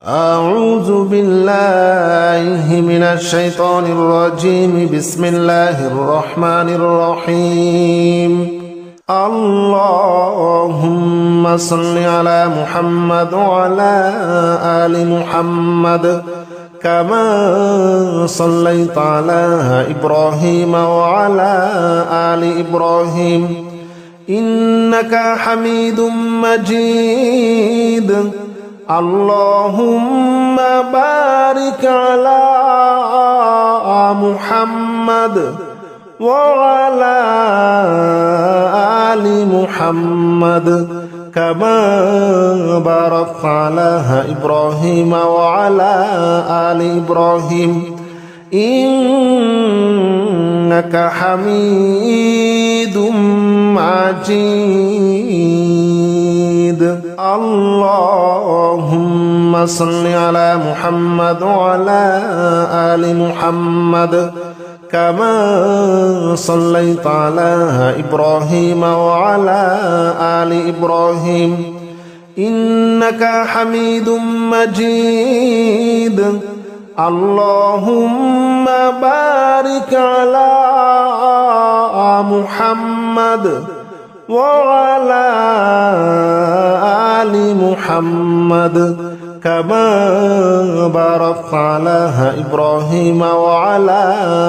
أعوذ بالله من الشيطان الرجيم. بسم الله الرحمن الرحيم. اللهم صل على محمد وعلى آل محمد كما صليت على إبراهيم وعلى آل إبراهيم إنك حميد مجيد. اللهم بارك على محمد وعلى آل محمد كما باركت على إبراهيم وعلى آل إبراهيم إنك حميد مجيد. اللهم صل على محمد وعلى آل محمد كما صليت على إبراهيم وعلى آل إبراهيم إنك حميد مجيد. اللهم بارك على محمد وعلى آل محمد كما باركت على إبراهيم وعلى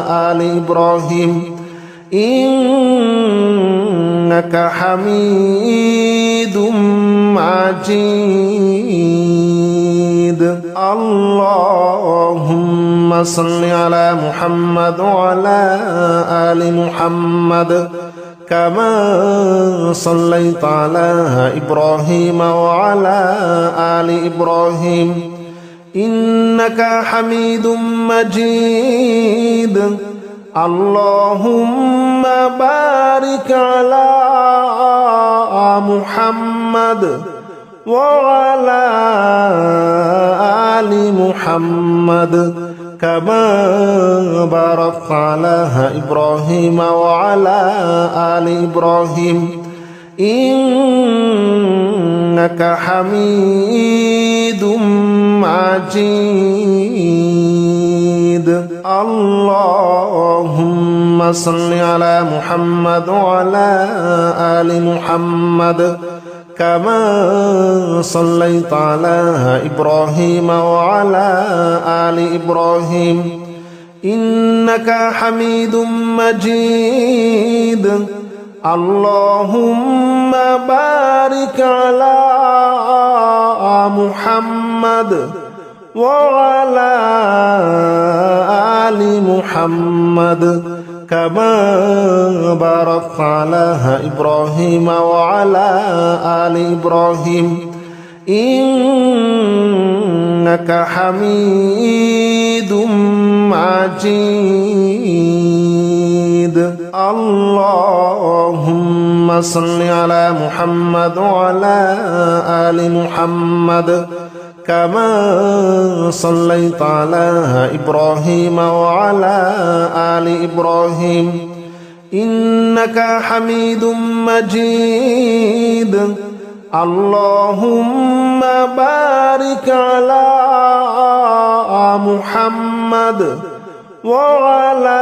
آل إبراهيم إنك حميد مجيد. اللهم صل على محمد وعلى آل محمد كما صليت على إبراهيم وعلى آل إبراهيم إنك حميد مجيد. اللهم بارك على محمد وعلى آل محمد كما باركت على إبراهيم وعلى آل إبراهيم إنك حميد مجيد. اللهم صل على محمد وعلى آل محمد كما صليت على إبراهيم وعلى آل إبراهيم إنك حميد مجيد. اللهم بارك على محمد وعلى آل محمد كما باركت على إبراهيم وعلى آل إبراهيم إنك حميد مجيد. اللهم صل على محمد وعلى آل محمد كما صليت على إبراهيم وعلى آل إبراهيم إنك حميد مجيد. اللهم بارك على محمد وعلى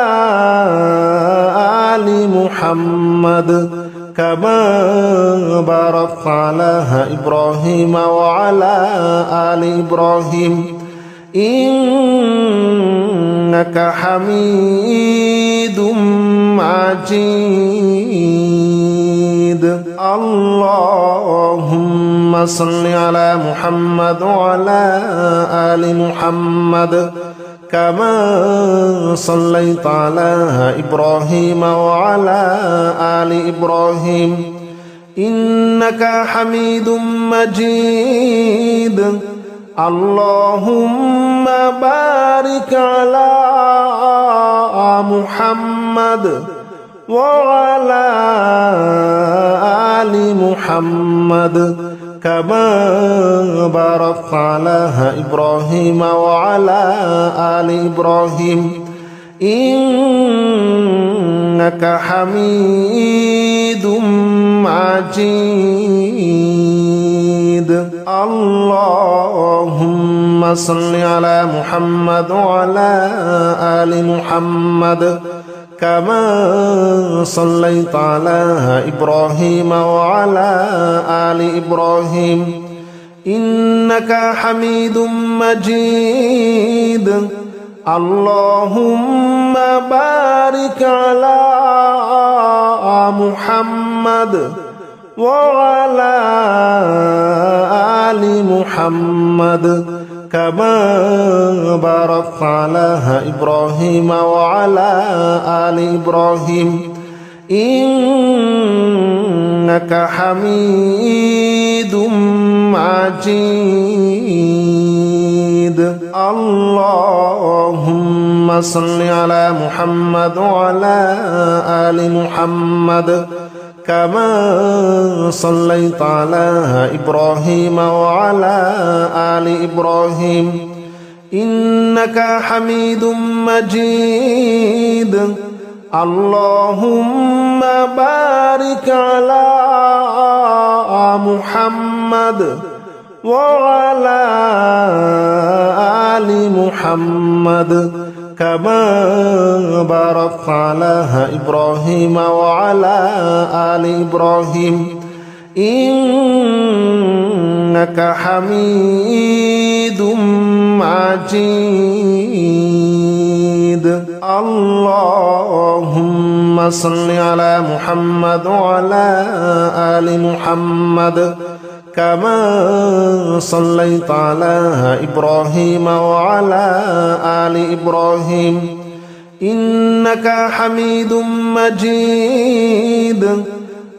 آل محمد كما باركت على إبراهيم وعلى آل إبراهيم إنك حميد مجيد. اللهم صل على محمد وعلى آل محمد كما صليت على إبراهيم وعلى آل إبراهيم إنك حميد مجيد. اللهم بارك على محمد وعلى آل محمد كما باركت على إبراهيم وعلى آل إبراهيم إنك حميد مجيد. اللهم صل على محمد وعلى آل محمد كما صليت على إبراهيم وعلى آل إبراهيم إنك حميد مجيد اللهم بارك على محمد وعلى آل محمد كما باركت على إبراهيم وعلى آل إبراهيم إنك حميد مجيد اللهم صل على محمد وعلى آل محمد كما صليت على إبراهيم وعلى آل إبراهيم إنك حميد مجيد اللهم بارك على محمد وعلى آل محمد كما باركت على إبراهيم وعلى آل إبراهيم إنك حميد مجيد اللهم صل على محمد وعلى آل محمد كما صليت على إبراهيم وعلى آل إبراهيم إنك حميد مجيد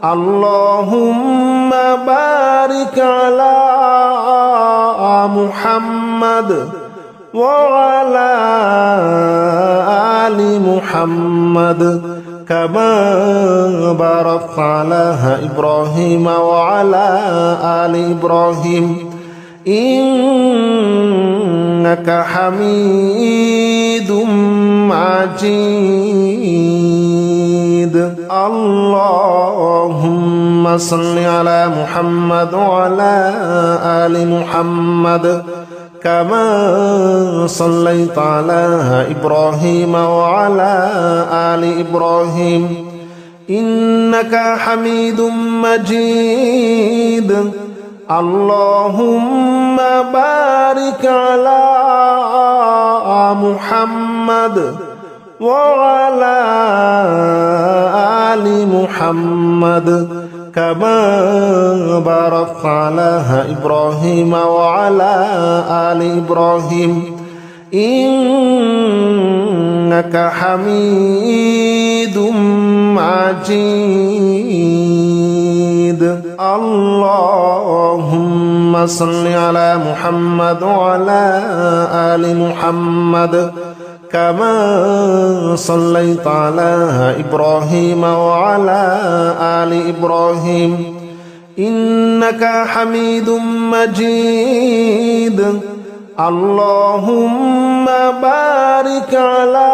اللهم بارك على محمد وعلى آل محمد كما باركت على إبراهيم وعلى آل إبراهيم إنك حميد مجيد اللهم صل على محمد وعلى آل محمد كما صليت على إبراهيم وعلى آل إبراهيم إنك حميد مجيد اللهم بارك على محمد وعلى آل محمد كما باركت على إبراهيم وعلى آل إبراهيم إنك حميد مجيد اللهم صل على محمد وعلى آل محمد كما صليت على إبراهيم وعلى آل إبراهيم إنك حميد مجيد اللهم بارك على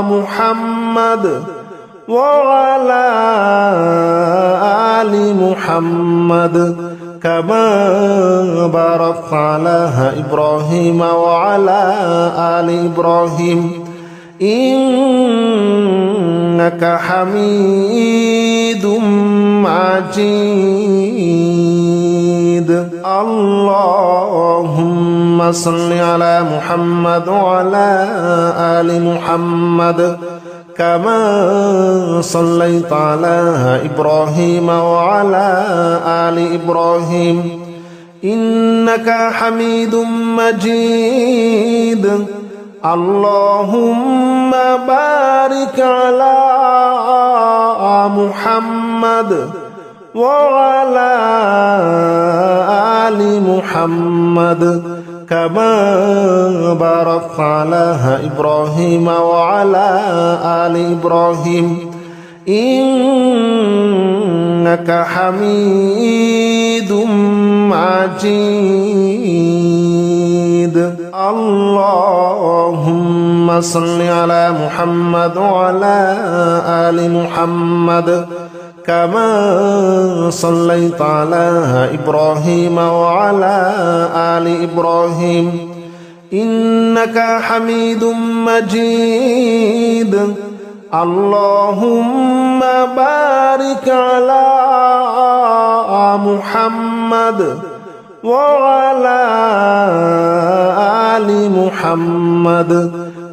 محمد وعلى آل محمد كما باركت على إبراهيم وعلى آل إبراهيم إنك حميد مجيد اللهم صل على محمد وعلى آل محمد كما صليت على إبراهيم وعلى آل إبراهيم إنك حميد مجيد اللهم بارك على محمد وعلى آل محمد كما باركت على إبراهيم وعلى آل إبراهيم إنك حميد مجيد اللهم صل على محمد وعلى آل محمد كما صليت على إبراهيم وعلى آل إبراهيم إنك حميد مجيد اللهم بارك على محمد وعلى آل محمد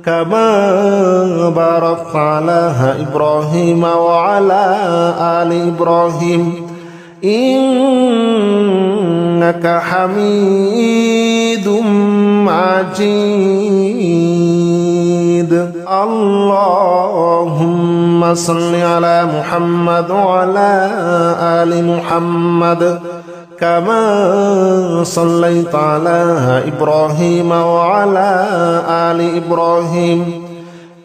كما باركت على إبراهيم وعلى آل إبراهيم إنك حميد مجيد اللهم صل على محمد وعلى آل محمد كما صليت على إبراهيم وعلى آل إبراهيم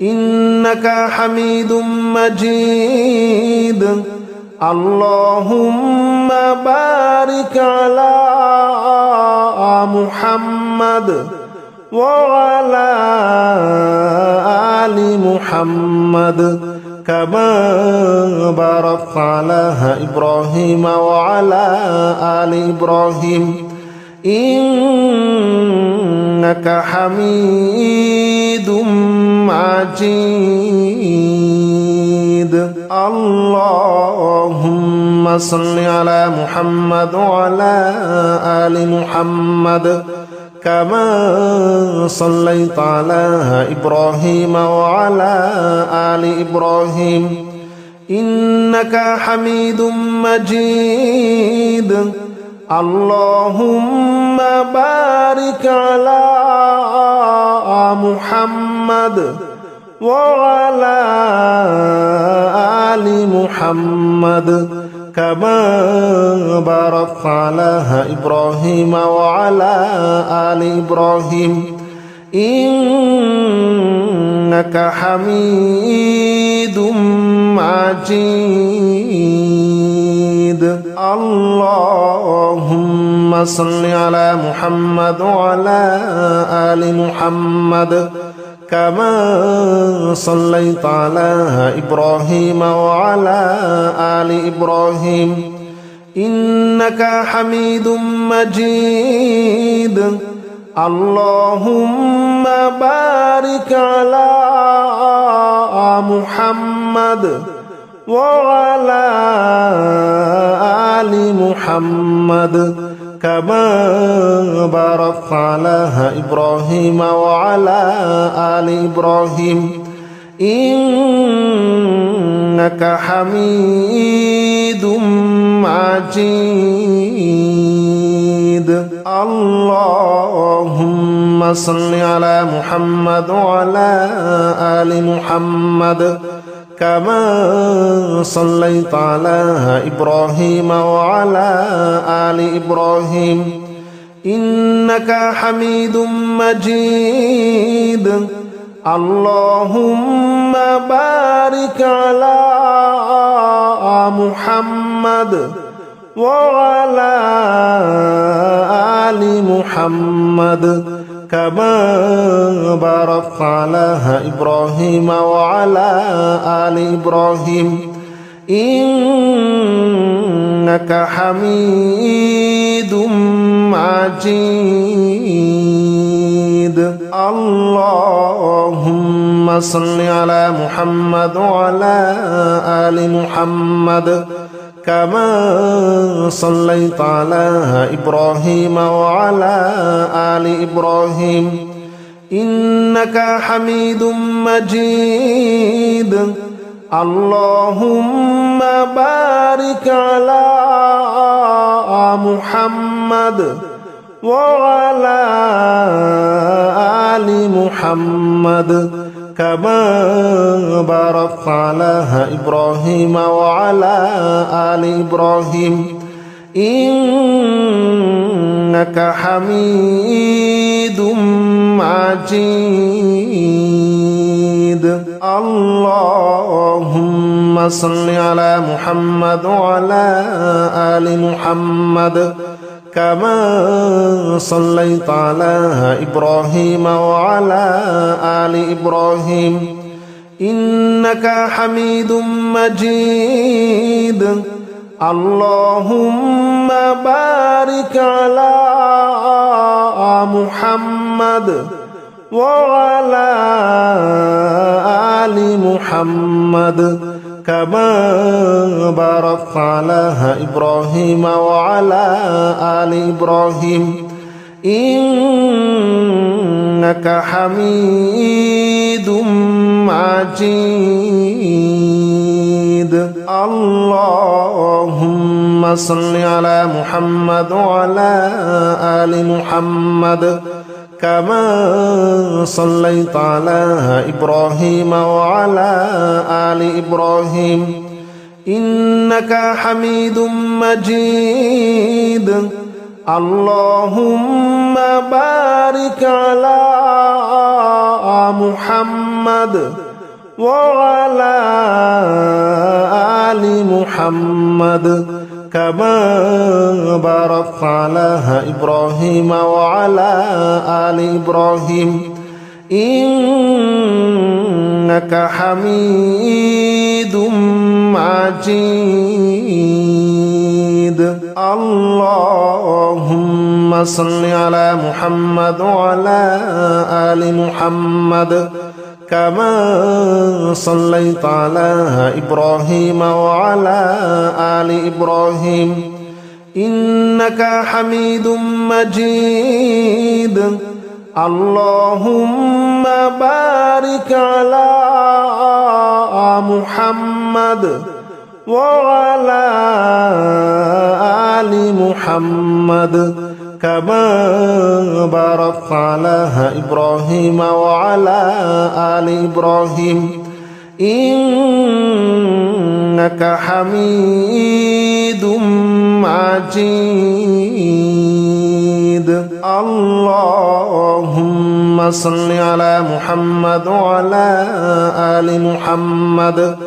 إنك حميد مجيد اللهم بارك على محمد وعلى آل محمد كما باركت على إبراهيم وعلى آل إبراهيم إنك حميد مجيد اللهم صل على محمد وعلى آل محمد كما صليت على إبراهيم وعلى آل إبراهيم إنك حميد مجيد اللهم بارك على محمد وعلى آل محمد كما باركت على إبراهيم وعلى آل إبراهيم إنك حميد مجيد اللهم صل على محمد وعلى آل محمد كما صليت على إبراهيم وعلى آل إبراهيم إنك حميد مجيد اللهم بارك على محمد وعلى آل محمد كما باركت على إبراهيم وعلى آل إبراهيم إنك حميد مجيد اللهم صل على محمد وعلى آل محمد كما صليت على إبراهيم وعلى آل إبراهيم إنك حميد مجيد اللهم بارك على محمد وعلى آل محمد كما باركت على إبراهيم وعلى آل إبراهيم إنك حميد مجيد اللهم صل على محمد وعلى آل محمد كما صليت على إبراهيم وعلى آل إبراهيم إنك حميد مجيد اللهم بارك على محمد وعلى آل محمد كما باركت على إبراهيم وعلى آل إبراهيم إنك حميد مجيد اللهم صل على محمد وعلى آل محمد كما صليت على إبراهيم وعلى آل إبراهيم إنك حميد مجيد اللهم بارك على محمد وعلى آل محمد كما باركت على إبراهيم وعلى آل إبراهيم إنك حميد مجيد اللهم صل على محمد وعلى آل محمد كما صليت على إبراهيم وعلى آل إبراهيم إنك حميد مجيد اللهم بارك على محمد وعلى آل محمد كما باركت على إبراهيم وعلى آل إبراهيم إنك حميد مجيد اللهم صل على محمد وعلى آل محمد كما صليت على إبراهيم وعلى آل إبراهيم إنك حميد مجيد اللهم بارك على محمد وعلى آل محمد كما باركت على إبراهيم وعلى آل إبراهيم إنك حميد مجيد اللهم صل على محمد وعلى آل محمد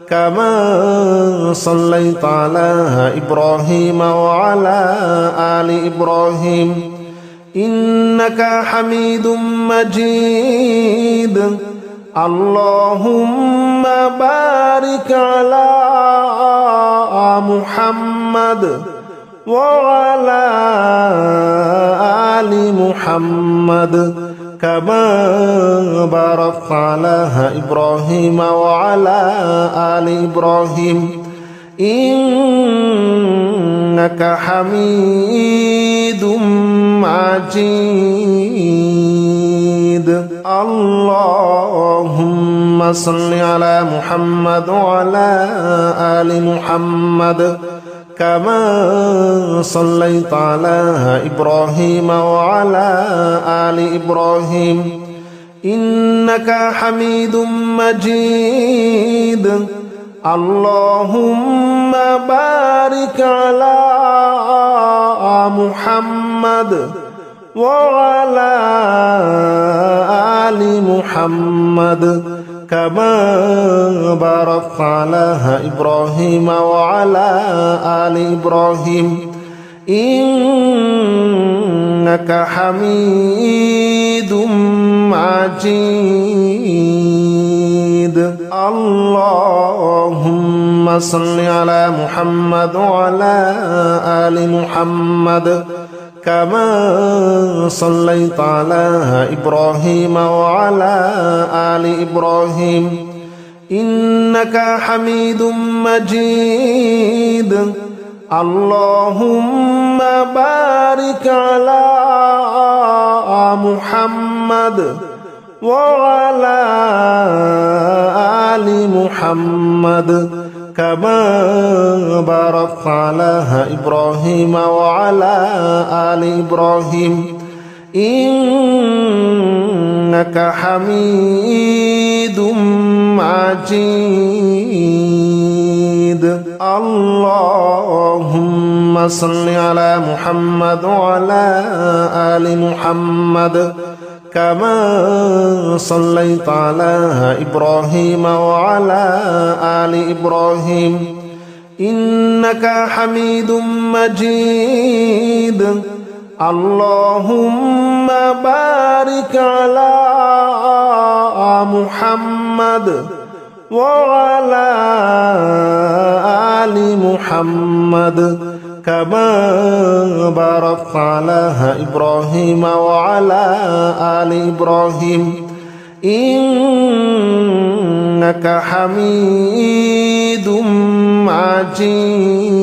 كما صليت على إبراهيم وعلى آل إبراهيم إنك حميد مجيد اللهم بارك على محمد وعلى آل محمد كما باركت على إبراهيم وعلى آل إبراهيم إنك حميد مجيد اللهم صل على محمد وعلى آل محمد كما صليت على إبراهيم وعلى آل إبراهيم إنك حميد مجيد اللهم بارك على محمد وعلى آل محمد كما باركت على إبراهيم وعلى آل إبراهيم إنك حميد مجيد اللهم صل على محمد وعلى آل محمد كما صليت على إبراهيم وعلى آل إبراهيم إنك حميد مجيد اللهم بارك على محمد وعلى آل محمد كما باركت على إبراهيم وعلى آل إبراهيم إنك حميد مجيد اللهم صل على محمد وعلى آل محمد كما صليت على إبراهيم وعلى آل إبراهيم إنك حميد مجيد اللهم بارك على محمد وعلى آل محمد كما باركت على إبراهيم وعلى آل إبراهيم إنك حميد مجيد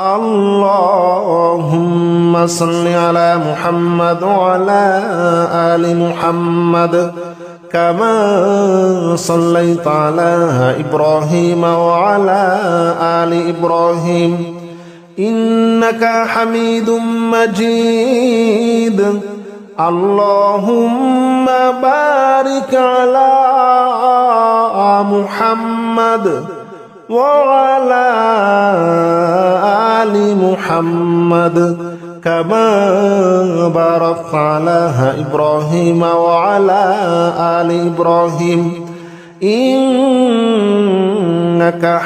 اللهم صل على محمد وعلى آل محمد كما صليت على إبراهيم وعلى آل إبراهيم إنك حميد مجيد اللهم بارك على محمد وعلى آل محمد كما باركت على إبراهيم وعلى آل إبراهيم إنك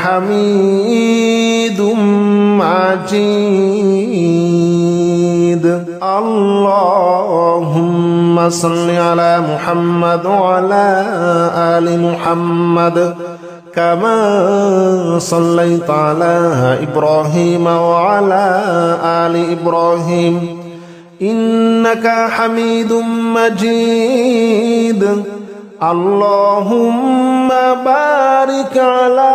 حميد مجيد اللهم صل على محمد وعلى آل محمد كما صليت على إبراهيم وعلى آل إبراهيم إنك حميد مجيد اللهم بارك على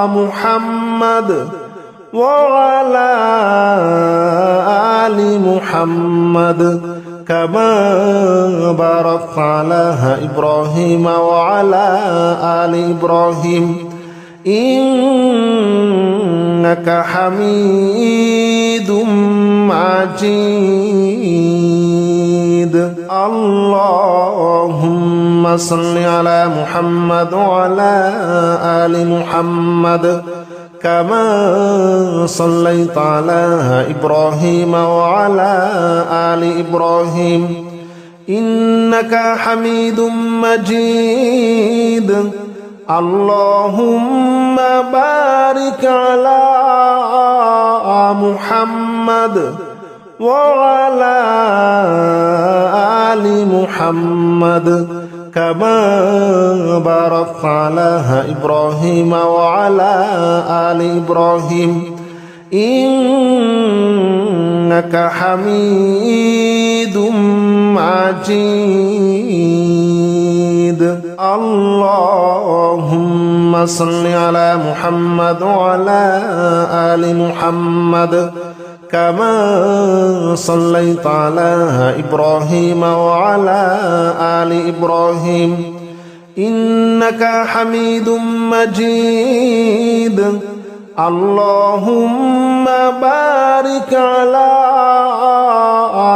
محمد وعلى آل محمد كما باركت على إبراهيم وعلى آل إبراهيم إنك حميد مجيد اللهم صل على محمد وعلى آل محمد كما صليت على إبراهيم وعلى آل إبراهيم إنك حميد مجيد اللهم بارك على محمد وعلى آل محمد كما باركت على إبراهيم وعلى آل إبراهيم إنك حميد مجيد اللهم صل على محمد وعلى آل محمد كما صليت على إبراهيم وعلى آل إبراهيم إنك حميد مجيد اللهم بارك على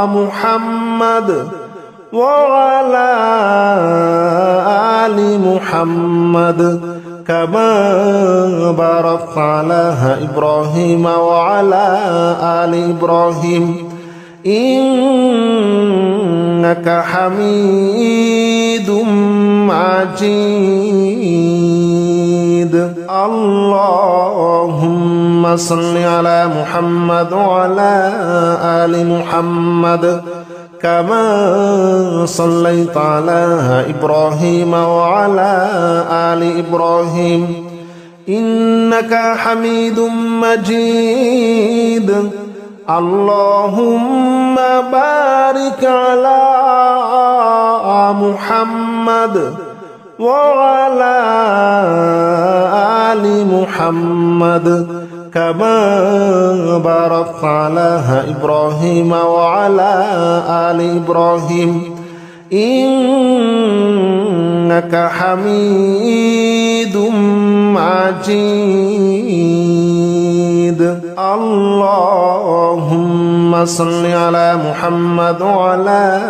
محمد وعلى آل محمد كما باركت على إبراهيم وعلى آل إبراهيم إنك حميد مجيد اللهم صل على محمد وعلى آل محمد كما صليت على إبراهيم وعلى آل إبراهيم إنك حميد مجيد اللهم بارك على محمد وعلى آل محمد كما باركت على إبراهيم وعلى آل إبراهيم إنك حميد مجيد اللهم صل على محمد وعلى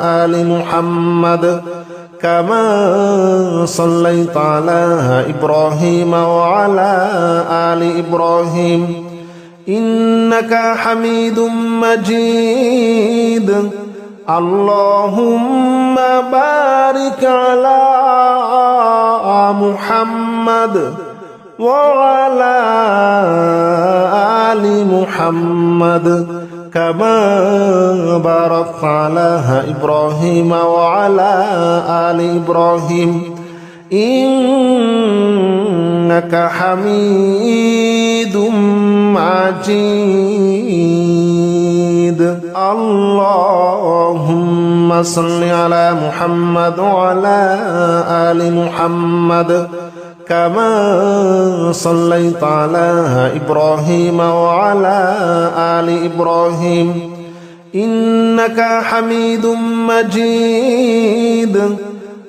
آل محمد كما صليت على إبراهيم وعلى آل إبراهيم إنك حميد مجيد اللهم بارك على محمد وعلى آل محمد كما باركت على إبراهيم وعلى آل إبراهيم إنك حميد مجيد اللهم صل على محمد وعلى آل محمد كما صليت على إبراهيم وعلى آل إبراهيم إنك حميد مجيد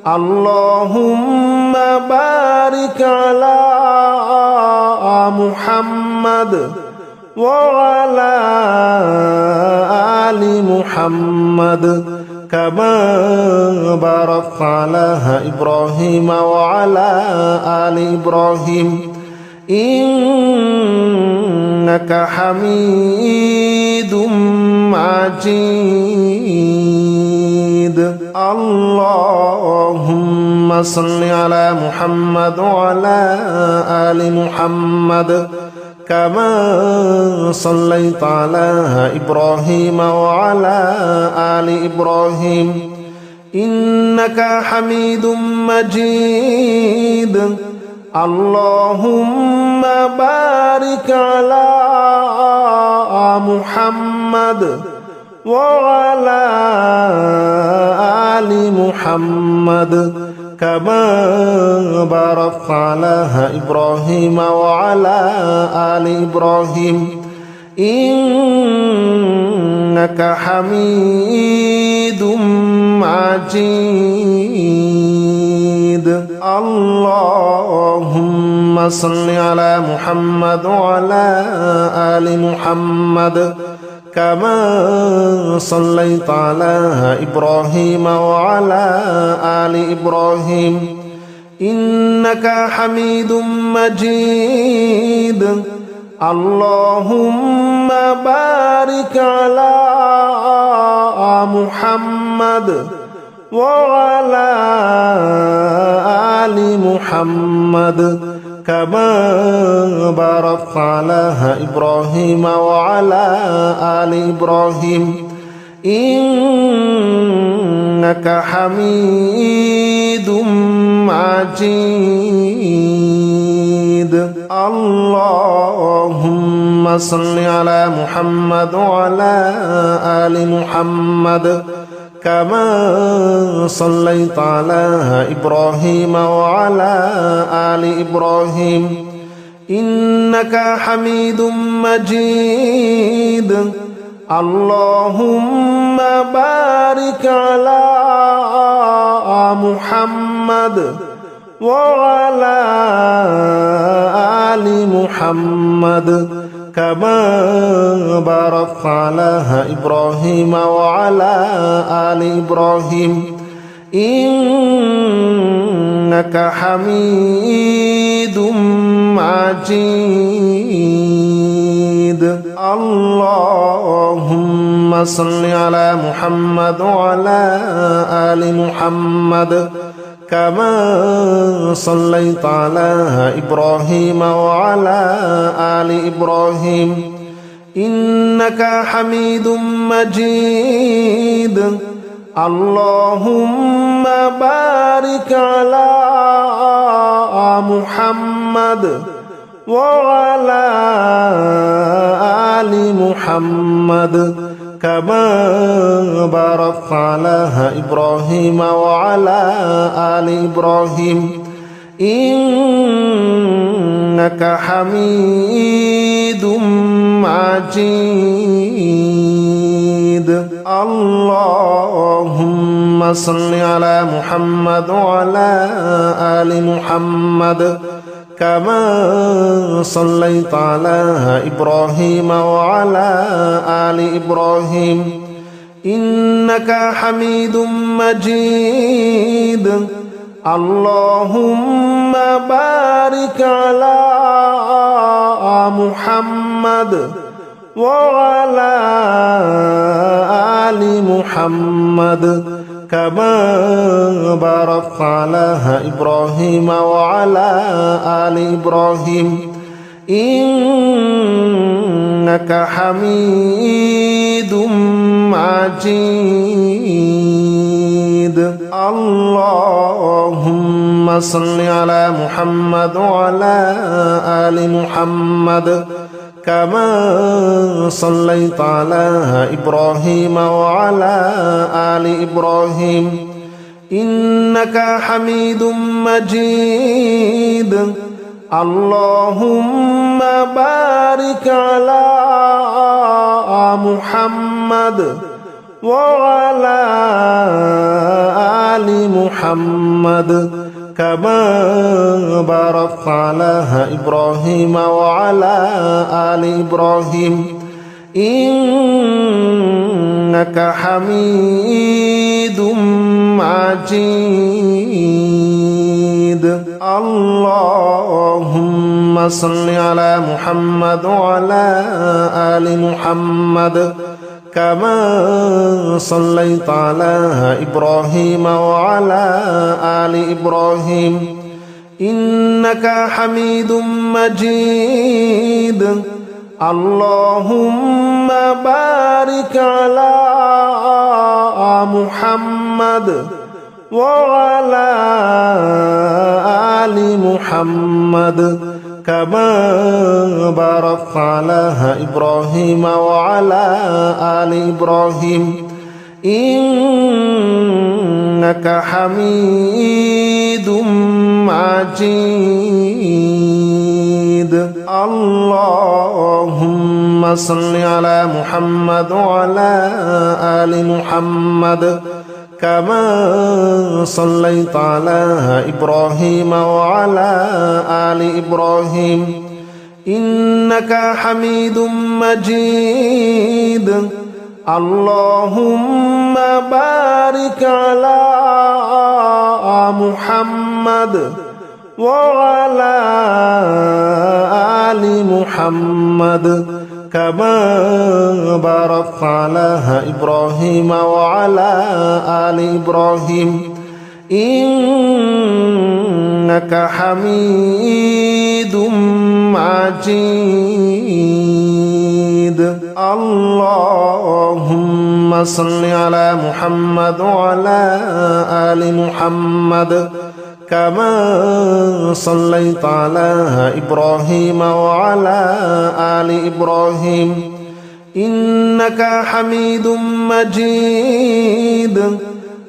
اللهم بارك على محمد وعلى آل محمد كما باركت على إبراهيم وعلى آل إبراهيم إنك حميد مجيد اللهم صل على محمد وعلى آل محمد كما صليت على إبراهيم وعلى آل إبراهيم إنك حميد مجيد اللهم بارك على محمد وعلى آل محمد كما باركت على إبراهيم وعلى آل إبراهيم إنك حميد مجيد اللهم صل على محمد وعلى آل محمد كما صليت على إبراهيم وعلى آل إبراهيم إنك حميد مجيد اللهم بارك على محمد وعلى آل محمد كما باركت على إبراهيم وعلى آل إبراهيم إنك حميد مجيد اللهم صل على محمد وعلى آل محمد كما صليت على إبراهيم وعلى آل إبراهيم إنك حميد مجيد اللهم بارك على محمد وعلى آل محمد كما باركت على إبراهيم وعلى آل إبراهيم إنك حميد مجيد اللهم صل على محمد وعلى آل محمد كما صليت على إبراهيم وعلى آل إبراهيم إنك حميد مجيد اللهم بارك على محمد وعلى آل محمد كما باركت على إبراهيم وعلى آل إبراهيم إنك حميد مجيد اللهم صل على محمد وعلى آل محمد كما صليت على إبراهيم وعلى آل إبراهيم إنك حميد مجيد اللهم بارك على محمد وعلى آل محمد كما باركت على إبراهيم وعلى آل إبراهيم إنك حميد مجيد اللهم صل على محمد وعلى آل محمد كما صليت على إبراهيم وعلى آل إبراهيم إنك حميد مجيد اللهم بارك على محمد وعلى آل محمد كما باركت على إبراهيم وعلى آل إبراهيم إنك حميد مجيد اللهم صل على محمد وعلى آل محمد كما صليت على إبراهيم وعلى آل إبراهيم إنك حميد مجيد اللهم بارك على محمد وعلى آل محمد كما باركت على إبراهيم وعلى آل إبراهيم إنك حميد مجيد اللهم صل على محمد وعلى آل محمد كما صليت على إبراهيم وعلى آل إبراهيم إنك حميد مجيد اللهم بارك على محمد وعلى آل محمد كما باركت على إبراهيم وعلى آل إبراهيم إنك حميد مجيد اللهم صل على محمد وعلى آل محمد كما صليت على إبراهيم وعلى آل إبراهيم إنك حميد مجيد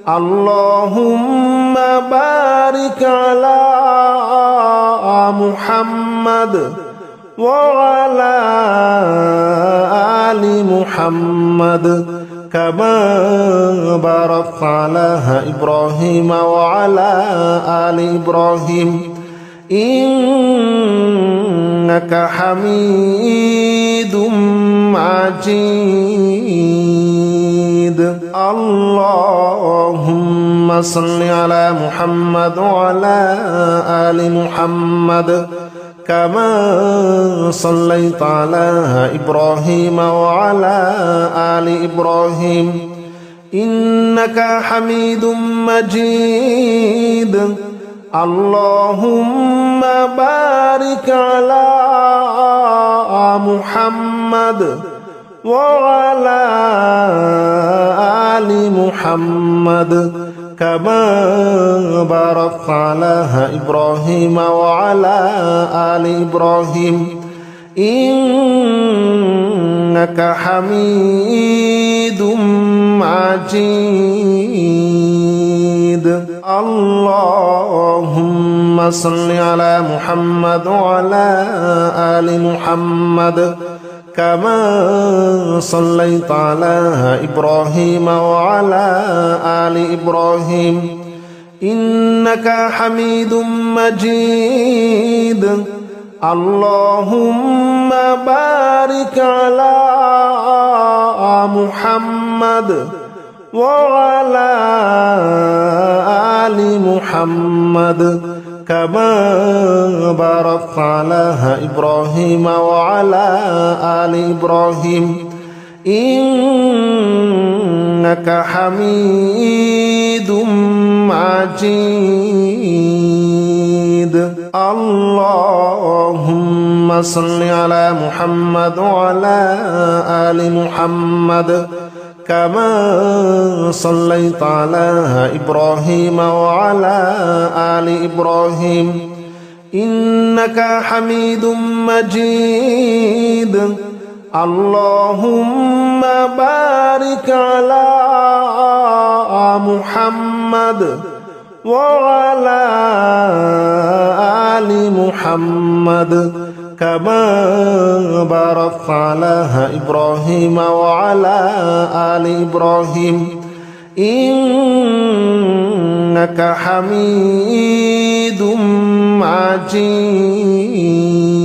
اللهم بارك على محمد وعلى آل محمد كما باركت على إبراهيم وعلى آل إبراهيم إنك حميد مجيد اللهم صل على محمد وعلى آل محمد كما صليت على إبراهيم وعلى آل إبراهيم إنك حميد مجيد اللهم بارك على محمد وعلى آل محمد كما باركت على إبراهيم وعلى آل إبراهيم إنك حميد مجيد اللهم صل على محمد وعلى آل محمد كما صليت على إبراهيم وعلى آل إبراهيم إنك حميد مجيد اللهم بارك على محمد وعلى آل محمد كما باركت على إبراهيم وعلى آل إبراهيم إنك حميد مجيد اللهم صل على محمد وعلى آل محمد كما صليت على إبراهيم وعلى آل إبراهيم إنك حميد مجيد اللهم بارك على محمد وعلى آل محمد كما باركت على إبراهيم وعلى آل إبراهيم إنك حميد مجيد